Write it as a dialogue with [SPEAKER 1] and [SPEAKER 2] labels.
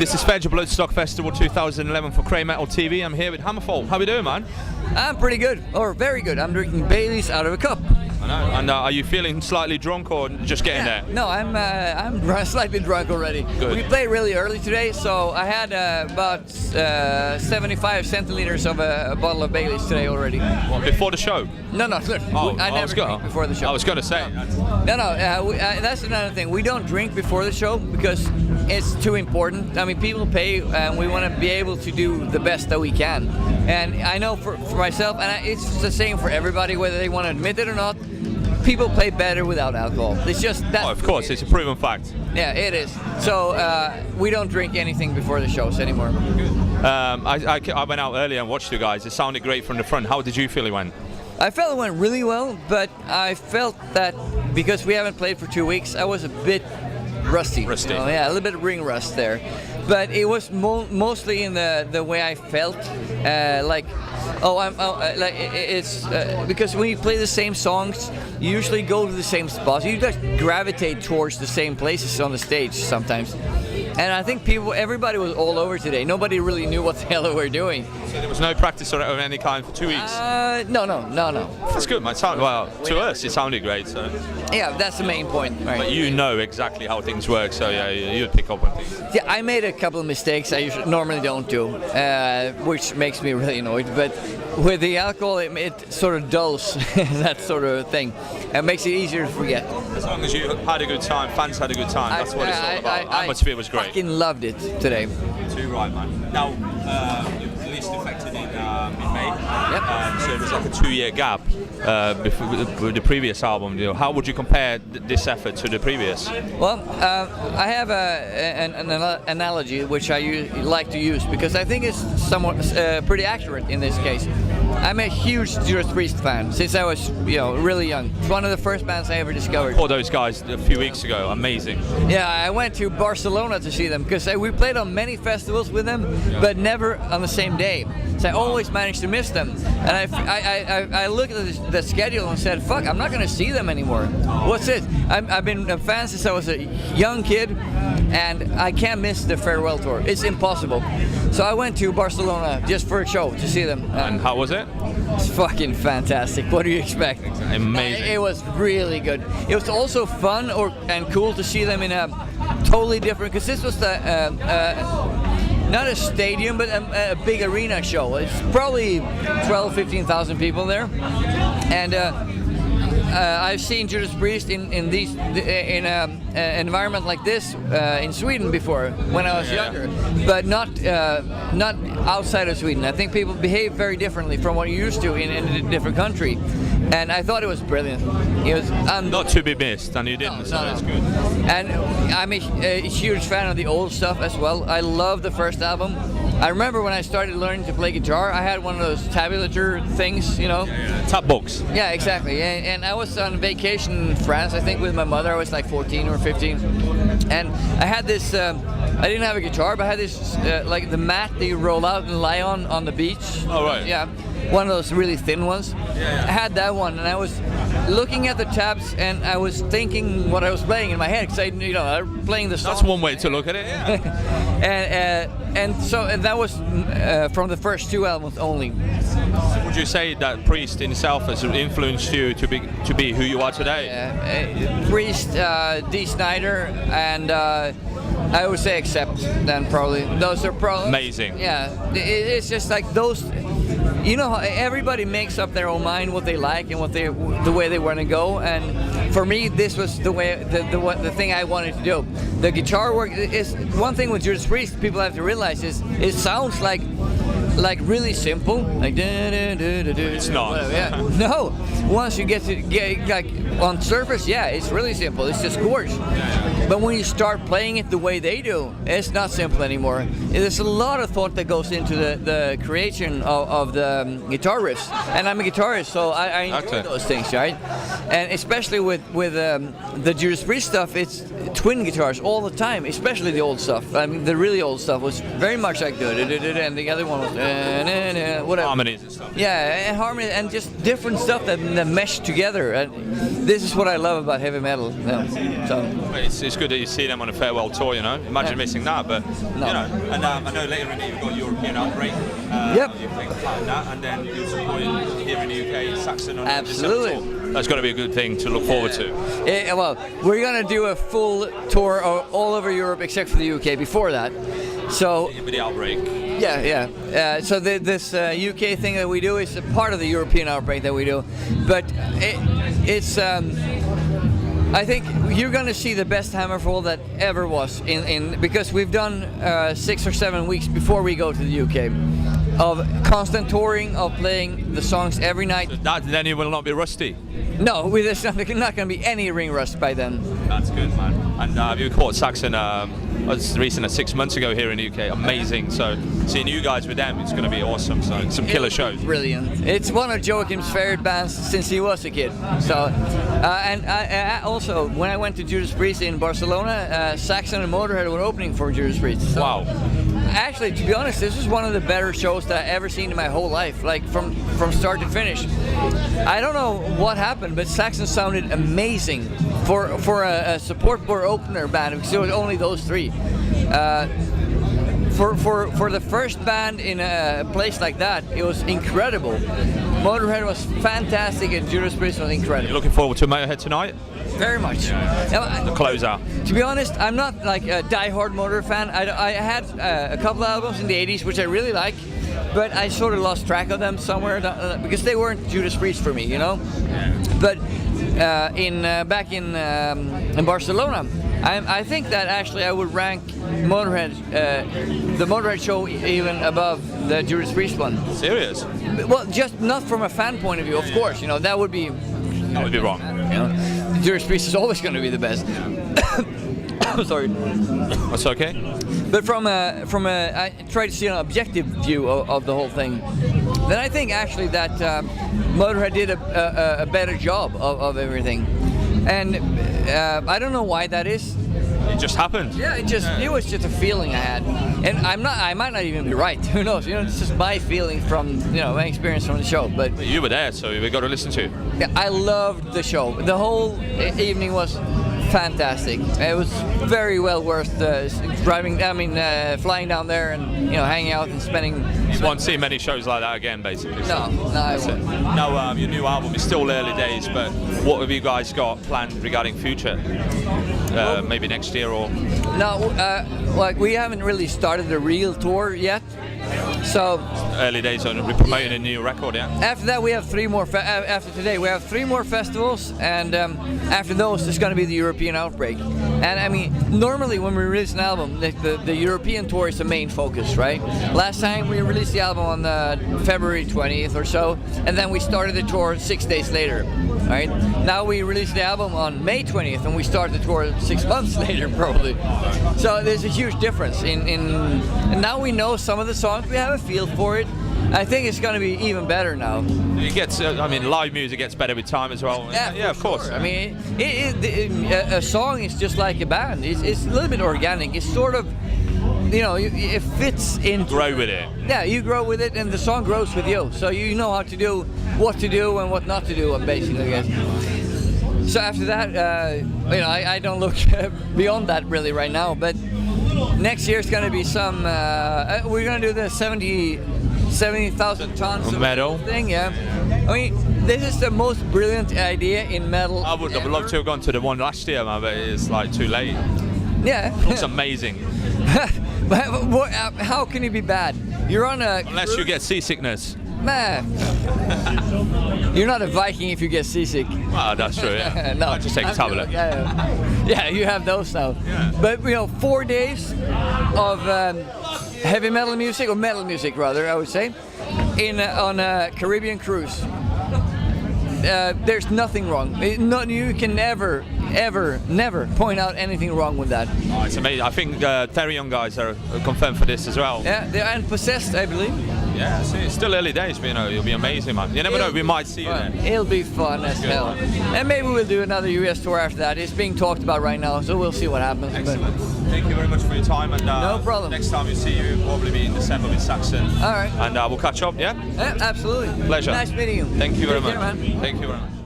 [SPEAKER 1] This is Fedja, Bloodstock Festival 2011 for CRAVEMETALTV. I'm here with HAMMERFALL. How we doing, man?
[SPEAKER 2] I'm pretty good, or very good. I'm drinking Baileys out of a cup.
[SPEAKER 1] I know. And are you feeling slightly drunk or just getting there?
[SPEAKER 2] No, I'm slightly drunk already.
[SPEAKER 1] Good.
[SPEAKER 2] We played really early today, so I had about 75 centiliters of a bottle of Baileys today already.
[SPEAKER 1] What, before the show?
[SPEAKER 2] No, I never drink before the show.
[SPEAKER 1] I was going to say.
[SPEAKER 2] No, that's another thing. We don't drink before the show because it's too important. I mean, people pay, and we want to be able to do the best that we can. And I know for myself, and it's the same for everybody, whether they want to admit it or not. People play better without alcohol. It's just that.
[SPEAKER 1] Oh, of course, it's a proven fact.
[SPEAKER 2] Yeah, it is. So we don't drink anything before the shows anymore.
[SPEAKER 1] I went out earlier and watched you guys. It sounded great from the front. How did you feel it went?
[SPEAKER 2] I felt it went really well, but I felt that because we haven't played for 2 weeks, I was a bit rusty.
[SPEAKER 1] Rusty.
[SPEAKER 2] Yeah, a little bit of ring rust there. But it was mostly in the way I felt, because when you play the same songs, you usually go to the same spots. You just gravitate towards the same places on the stage sometimes. And I think everybody was all over today. Nobody really knew what the hell they were doing.
[SPEAKER 1] So there was no practice of any kind for 2 weeks?
[SPEAKER 2] No.
[SPEAKER 1] That's good, man. To us, it sounded great. So.
[SPEAKER 2] Yeah, that's the main point. Right.
[SPEAKER 1] But you know exactly how things work, so yeah, you'd pick up on things.
[SPEAKER 2] Yeah, I made a couple of mistakes I normally don't do, which makes me really annoyed. But with the alcohol, it sort of dulls that sort of thing. It makes it easier to forget.
[SPEAKER 1] As long as you had a good time, fans had a good time, that's what it's all about. Atmosphere was great.
[SPEAKER 2] I fucking loved it today.
[SPEAKER 1] Too right, man. Now, you released Affected in May.
[SPEAKER 2] Yep.
[SPEAKER 1] So it was like a 2-year gap with the previous album. You know, how would you compare this effort to the previous?
[SPEAKER 2] Well, I have an analogy which I like to use because I think it's somewhat pretty accurate in this case. I'm a huge Judas Priest fan since I was, really young. It's one of the first bands I ever discovered.
[SPEAKER 1] Saw those guys a few weeks ago. Amazing.
[SPEAKER 2] Yeah, I went to Barcelona to see them because we played on many festivals with them, but never on the same day. So I always managed to miss them. And I looked at the schedule and said, "Fuck, I'm not going to see them anymore. What's it? I've been a fan since I was a young kid, and I can't miss the farewell tour. It's impossible." So I went to Barcelona just for a show to see them.
[SPEAKER 1] And how was it?
[SPEAKER 2] It's fucking fantastic. What do you expect?
[SPEAKER 1] Amazing.
[SPEAKER 2] It was really good. It was also fun and cool to see them in a totally different, because this was not a stadium, but a big arena show. It's probably 15,000 people there. And I've seen Judas Priest in an environment like this in Sweden before when I was younger, but not outside of Sweden. I think people behave very differently from what you're used to in a different country, and I thought it was brilliant. It was
[SPEAKER 1] not to be missed, and you didn't, so that's good.
[SPEAKER 2] And I'm a huge fan of the old stuff as well. I love the first album. I remember when I started learning to play guitar, I had one of those tabulator things,
[SPEAKER 1] Tab box.
[SPEAKER 2] Yeah, exactly. And I was on vacation in France, I think, with my mother. I was like 14 or 15. And I had this, I didn't have a guitar, but I had this, like the mat that you roll out and lie on the beach.
[SPEAKER 1] Oh, right.
[SPEAKER 2] Yeah, one of those really thin ones.
[SPEAKER 1] Yeah.
[SPEAKER 2] I had that one, and I was looking at the tabs, and I was thinking what I was playing in my head, because I'm playing the song.
[SPEAKER 1] That's one way to look at it, yeah.
[SPEAKER 2] and that was from the first 2 albums only.
[SPEAKER 1] Would you say that Priest in itself has influenced you to be who you are today?
[SPEAKER 2] Priest, Dee Snider, and I would say Accept. Then probably those are probably
[SPEAKER 1] amazing.
[SPEAKER 2] Yeah, it's just like those. How everybody makes up their own mind what they like and the way they want to go, and for me this was the thing I wanted to do. The guitar work is one thing with Judas Priest. People have to realize is it sounds like really simple, like
[SPEAKER 1] it's not.
[SPEAKER 2] Yeah. No, once you get like on surface, yeah, it's really simple. It's just chords. But when you start playing it the way they do, it's not simple anymore. There's a lot of thought that goes into the creation of the guitar riffs. And I'm a guitarist, so I enjoy those things, right? And especially with the Judas Priest stuff, it's twin guitars all the time, especially the old stuff. I mean, the really old stuff was very much like and the other one was whatever.
[SPEAKER 1] Harmonies and stuff.
[SPEAKER 2] Yeah, and harmony and just different stuff that mesh together. And this is what I love about heavy metal. So
[SPEAKER 1] it's good that you see them on a farewell tour. You know, imagine missing that. But
[SPEAKER 2] No.
[SPEAKER 1] you know, and I know later in the year you've got European Outbreak.
[SPEAKER 2] Yep.
[SPEAKER 1] You've taken part in that, and then you're supporting here in the UK, Saxon on
[SPEAKER 2] Absolutely.
[SPEAKER 1] the December tour. That's going to be a good thing to look forward to.
[SPEAKER 2] Yeah, well, we're gonna do a full tour all over Europe except for the UK before that. So
[SPEAKER 1] With the Outbreak.
[SPEAKER 2] yeah. So this UK thing that we do is a part of the European Outbreak that we do, but it's. I think you're gonna see the best HAMMERFALL that ever was because we've done 6 or 7 weeks before we go to the UK of constant touring, of playing the songs every night.
[SPEAKER 1] Then you will not be rusty.
[SPEAKER 2] No, there's not going to be any ring rust by then.
[SPEAKER 1] That's good, man. And have you caught Saxon? Was recent 6 months ago here in the UK. Amazing. So seeing you guys with them, it's going to be awesome. So some killer shows.
[SPEAKER 2] Brilliant. It's one of Joachim's favorite bands since he was a kid. So, and I also when I went to Judas Priest in Barcelona, Saxon and Motorhead were opening for Judas Priest. So,
[SPEAKER 1] Wow.
[SPEAKER 2] actually, to be honest, this is one of the better shows that I've ever seen in my whole life. Like from start to finish. I don't know what happened, but Saxon sounded amazing for a support board opener band because there was only those three. For the first band in a place like that, it was incredible. Motorhead was fantastic, and Judas Priest was incredible.
[SPEAKER 1] You're looking forward to Motorhead tonight?
[SPEAKER 2] Very much. Now,
[SPEAKER 1] The closeout.
[SPEAKER 2] to be honest, I'm not like a die-hard Motorhead fan. I had a couple albums in the 80s which I really like, but I sort of lost track of them somewhere because they weren't Judas Priest for me, you know. But back in Barcelona, I think that actually I would rank Motorhead, the Motorhead show even above the Judas Priest one.
[SPEAKER 1] Serious?
[SPEAKER 2] Well, just not from a fan point of view, of course. You know that would be
[SPEAKER 1] wrong.
[SPEAKER 2] You know, Judas Priest is always going to be the best. Sorry.
[SPEAKER 1] That's okay.
[SPEAKER 2] But from I try to see an objective view of the whole thing. Then I think actually that Motorhead did a better job of everything, and I don't know why that is.
[SPEAKER 1] It just happened.
[SPEAKER 2] Yeah, it was just a feeling I had, and I might not even be right. Who knows? You know, it's just my feeling from my experience from the show. But
[SPEAKER 1] You were there, so we got to listen to it.
[SPEAKER 2] yeah, I loved the show. The whole evening was fantastic. It was very well worth flying down there and hanging out and spending.
[SPEAKER 1] You won't see many shows like that again, basically.
[SPEAKER 2] No, I won't.
[SPEAKER 1] Now, your new album is still early days, but what have you guys got planned regarding future? Maybe next year or?
[SPEAKER 2] No, like we haven't really started the real tour yet. So
[SPEAKER 1] Early days on promoting a new record, yeah?
[SPEAKER 2] after that, we have 3 more. After today, we have 3 more festivals, and after those, there's going to be the European Outbreak. And I mean, normally when we release an album, the European tour is the main focus, right? Last time we released the album on February 20th or so, and then we started the tour 6 days later, right? Now we released the album on May 20th, and we start the tour 6 months later, probably. So there's a huge difference and now we know some of the songs. We have a feel for it. I think it's going to be even better now.
[SPEAKER 1] It gets, live music gets better with time as well.
[SPEAKER 2] Yeah,
[SPEAKER 1] of course.
[SPEAKER 2] Sure. I mean, a song is just like a band. It's a little bit organic. It's sort of, it fits in.
[SPEAKER 1] Grow with it.
[SPEAKER 2] Yeah, you grow with it, and the song grows with you. So you know how to do, what to do, and what not to do, basically, I guess. So after that, I don't look beyond that really right now. But next year is going to be some. We're going to do the 70,000 tons of
[SPEAKER 1] metal
[SPEAKER 2] thing. Yeah, I mean, this is the most brilliant idea in metal.
[SPEAKER 1] I would love to have gone to the one last year, man, but it's like too late.
[SPEAKER 2] Yeah,
[SPEAKER 1] It's amazing.
[SPEAKER 2] but how can it be bad? You're on a
[SPEAKER 1] Unless you get seasickness.
[SPEAKER 2] Man, you're not a Viking if you get seasick.
[SPEAKER 1] Well, that's true. Yeah.
[SPEAKER 2] No,
[SPEAKER 1] I just take a tablet.
[SPEAKER 2] Yeah, you have those now.
[SPEAKER 1] Yeah.
[SPEAKER 2] But 4 days of heavy metal music, or metal music rather, I would say, on a Caribbean cruise. There's nothing wrong. You can never point out anything wrong with that.
[SPEAKER 1] Oh, it's amazing. I think Therion guys are confirmed for this as well.
[SPEAKER 2] Yeah, and Possessed, I believe.
[SPEAKER 1] Yeah, see, it's still early days, but you know, it'll be amazing, man. You never know, we might see you there.
[SPEAKER 2] It'll be fun as hell. And maybe we'll do another US tour after that. It's being talked about right now, so we'll see what happens.
[SPEAKER 1] Excellent. Thank you very much for your time, and
[SPEAKER 2] no problem.
[SPEAKER 1] next time we see you will probably be in December with Saxon.
[SPEAKER 2] All right.
[SPEAKER 1] And we'll catch up, yeah?
[SPEAKER 2] Yeah, absolutely.
[SPEAKER 1] Pleasure.
[SPEAKER 2] Nice meeting you.
[SPEAKER 1] Thank you very
[SPEAKER 2] Take
[SPEAKER 1] much.
[SPEAKER 2] care, man.
[SPEAKER 1] Thank you very much.